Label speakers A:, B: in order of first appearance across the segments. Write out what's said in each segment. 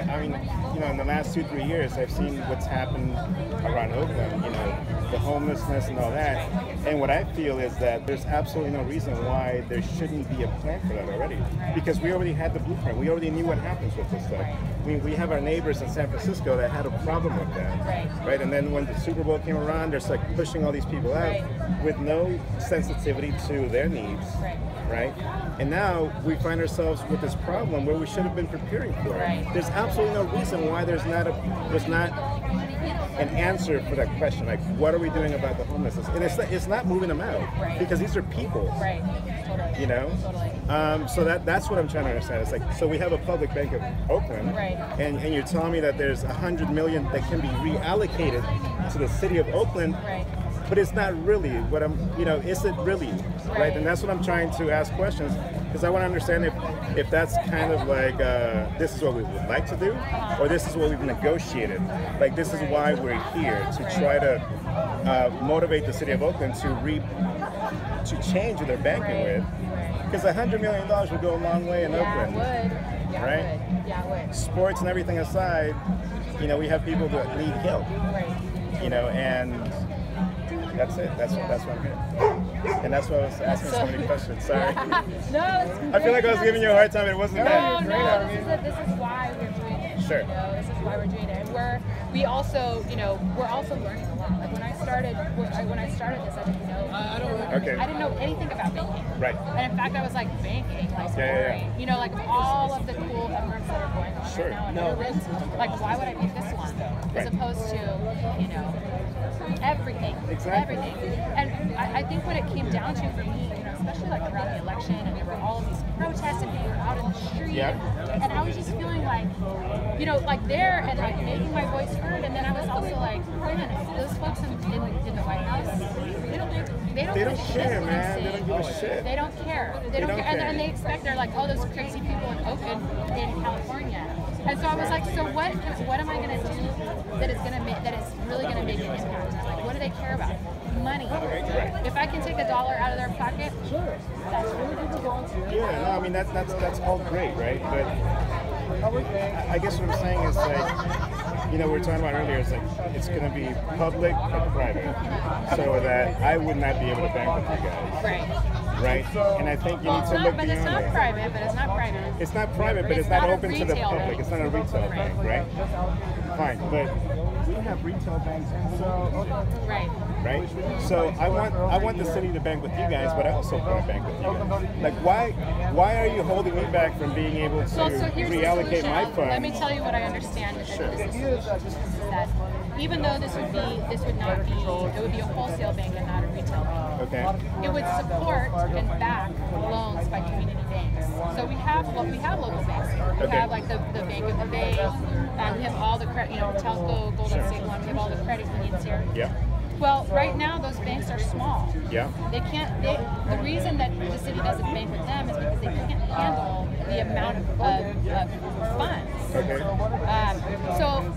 A: I mean, you know, in the last 2-3 years, I've seen what's happened around Oakland, you know, the homelessness and all that. And what I feel is that there's absolutely no reason why there shouldn't be a plan for that already. Because we already had the blueprint. We already knew what happens with this stuff. We have our neighbors in San Francisco that had a problem with that. Right? And then when the Super Bowl came around, they're like pushing all these people out with no sensitivity to their needs. Right? And now we find ourselves with this problem where we should have been preparing for it. There's absolutely no reason why there's not an answer for that question. Like, what are we doing about the homelessness? And it's not moving them out because these are people. You know. So that's what I'm trying to understand. It's like, so we have a public bank of Oakland, and you're telling me that there's $100 million that can be reallocated to the city of Oakland. But it's not really what you know, is it really, right? And that's what I'm trying to ask questions, because I want to understand if that's kind of like, this is what we would like to do, or this is what we've negotiated. Like, this is why we're here, to try to motivate the city of Oakland to change what they're banking with. Because $100 million would go a long way in Oakland. Right?
B: Yeah, it would.
A: Sports and everything aside, you know, we have people that need help. You know, and that's it. That's what I'm here. And that's why I was asking so many questions. Sorry.
B: No,
A: I feel like I was giving you a hard time. It wasn't that.
B: No, this is why we're doing it.
A: Sure.
B: You know, this is why we're doing it. And we also, you know, we're also learning a lot. Like when I started this, I didn't know. I didn't know anything about banking.
A: Right.
B: And in fact, I was like, banking, like boring. You know, like all of the cool efforts that are going on right now in Oakland, like why would I pick this one as opposed to, you know, everything. Everything. And I think what it came down to for me, you know, especially like around the election, and there were all of these protests and people were out in the street, and I was just feeling like, you know, like there and like making my voice heard. And then I was also like, man, those folks in the White House, they don't care, man. They don't give a shit. They don't care. They don't care. And they expect, they're like, oh, those crazy people in Oakland in California. And so I was like, so what am I gonna do that is really gonna make an impact? Like, what do they care about? Money. If I can take $1 out of their pocket, that's really good to go.
A: Yeah, no, I mean that's all great, right? But I guess what I'm saying is like, you know, we were talking about earlier, it's like it's gonna be public or private, so that I would not be able to bank with you guys. Right? And I think you need to look beyond
B: it's not
A: that.
B: Private, but it's not private.
A: It's not private, but it's not open to the public. It's not a retail bank, right? Fine, but we have retail banks also. Right? So I want the city to bank with you guys, but I also want to bank with you guys. Like, why are you holding me back from being able to reallocate my funds?
B: Let me tell you what I understand. That even though it would be a wholesale bank and not a retail bank. It would support and back loans by community banks. So we have local banks here. We have like the Bank of the Bay. We have all the credit, you know, Telco, Golden State One. We have all the credit unions here. Well, right now those banks are small. They can't. The reason that the city doesn't bank with them is because they can't handle the amount of funds.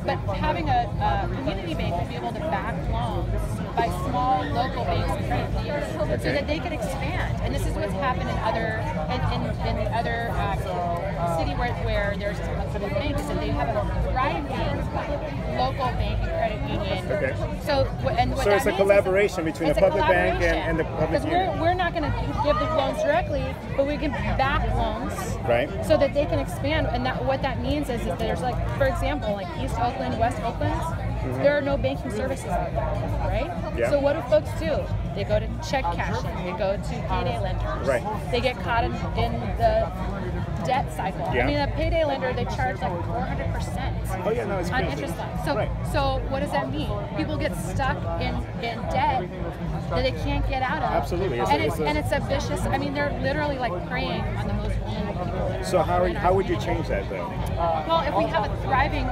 B: But having a community bank would be able to back loans by small local banks and credit unions, so that they could expand. And this is what's happened in other city where there's a public bank, is that they have a thriving local bank and credit union. So
A: it's a collaboration between the public bank and the public union.
B: Because we're not going to give the loans directly, but we can back loans, so that they can expand. And what that means is that there's, like, for example, like East Oakland, West Oakland, there are no banking services out there, right? So what do folks do? They go to check cashing, they go to payday lenders, they get caught in the debt cycle. I mean, a payday lender, they charge like 400% on interest line. So what does that mean? People get stuck in debt that they can't get out of.
A: Absolutely.
B: And it's a vicious, I mean, they're literally like preying on the most vulnerable people.
A: So how would you change that though?
B: Well, if we have a thriving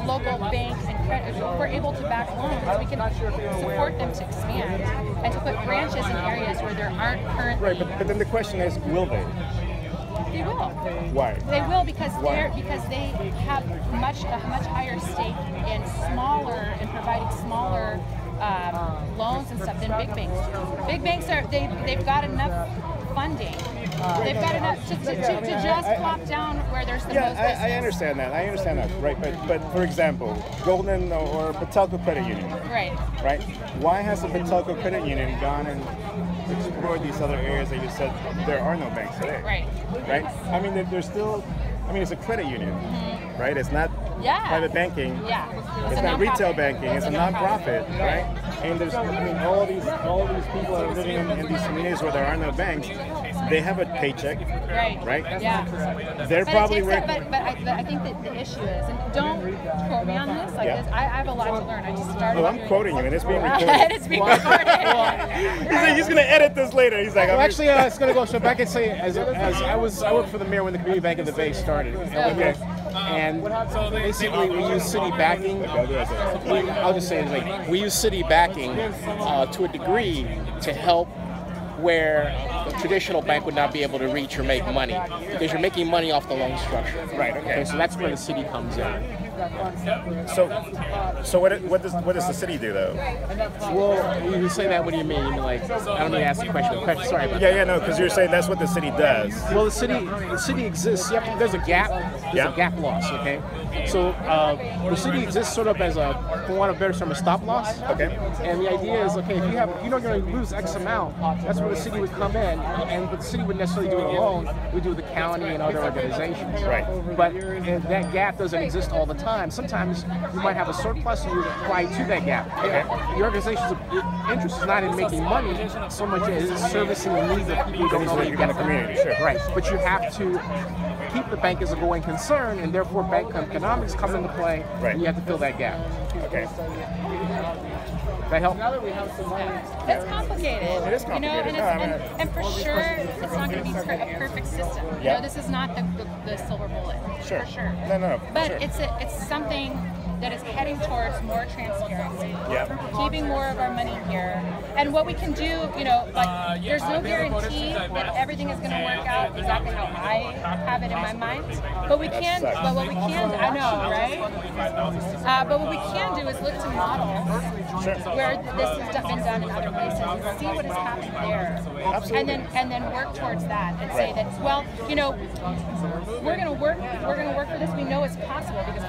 B: local bank and credit, if we're able to back loans, we can support them to expand and to put branches in areas where there aren't currently.
A: Right, but then the question is, will they?
B: They will.
A: Why?
B: They will because they have a much higher stake in providing smaller loans and stuff than big banks do. Big banks they've got enough funding They've got enough to just plop down where there's the most business.
A: I understand that. Right? But for example, Golden or Patelco Credit Union. Right? Why has the Patelco Credit Union gone and explored these other areas that you said there are no banks today? Right? I mean, there's still. I mean, it's a credit union, right? It's not private banking. It's not retail banking. It's a nonprofit, right? And there's all these people that are living in these communities where there are no banks. They have a paycheck, right? They're probably
B: but I think that the issue is, and don't quote me on this. Like this, I have a lot to learn. I just started.
A: Well, I'm quoting you, and it's being recorded.
B: It's being recorded.
A: He's like, he's gonna edit this later. He's like,
C: well, actually, it's gonna go. So back and say, as I worked for the mayor when the community bank in the Bay started. And basically, we use city backing. I'll just say it like we use city backing to a degree to help where the traditional bank would not be able to reach or make money because you're making money off the loan structure.
A: Right. Okay.
C: So that's where the city comes in.
A: So what does the city do though?
C: Well, you say that. What do you mean? Like, I don't mean to ask the question. Sorry. About
A: No, because you're saying that's what the city does.
C: Well, the city exists. There's a gap. There's a gap loss. Okay. So the city exists sort of as a, for want of a better term, a stop loss.
A: Okay.
C: And the idea is, okay, if you're not going to lose X amount, that's where the city would come in, but the city wouldn't necessarily do it alone. We do it with the county and other organizations.
A: Right.
C: But that gap doesn't exist all the time. Sometimes you might have a surplus and you apply to that gap.
A: Okay.
C: The organization's interest is not in making money so much as servicing the needs of people who don't know
A: in the community. Sure.
C: Right. But you have to keep the bank as a going concern, and therefore bank economics come into play, and you have to fill that gap.
A: Okay.
C: That help?
B: It's complicated.
A: It is complicated.
B: And for sure, it's not going to be a perfect system. You know, this is not the silver bullet.
A: Sure.
B: For sure.
A: No.
B: But
A: sure.
B: it's something that is heading towards more transparency, keeping more of our money here. And what we can do, like there's no guarantee that everything is going to work out exactly how I have it in my mind. But we can. But what we can, I know, right? But what we can do is look to models where this has been done in other places and see what has happened there.
A: Absolutely.
B: And then work towards that and say that, well, we're going to work for this. We know it's possible because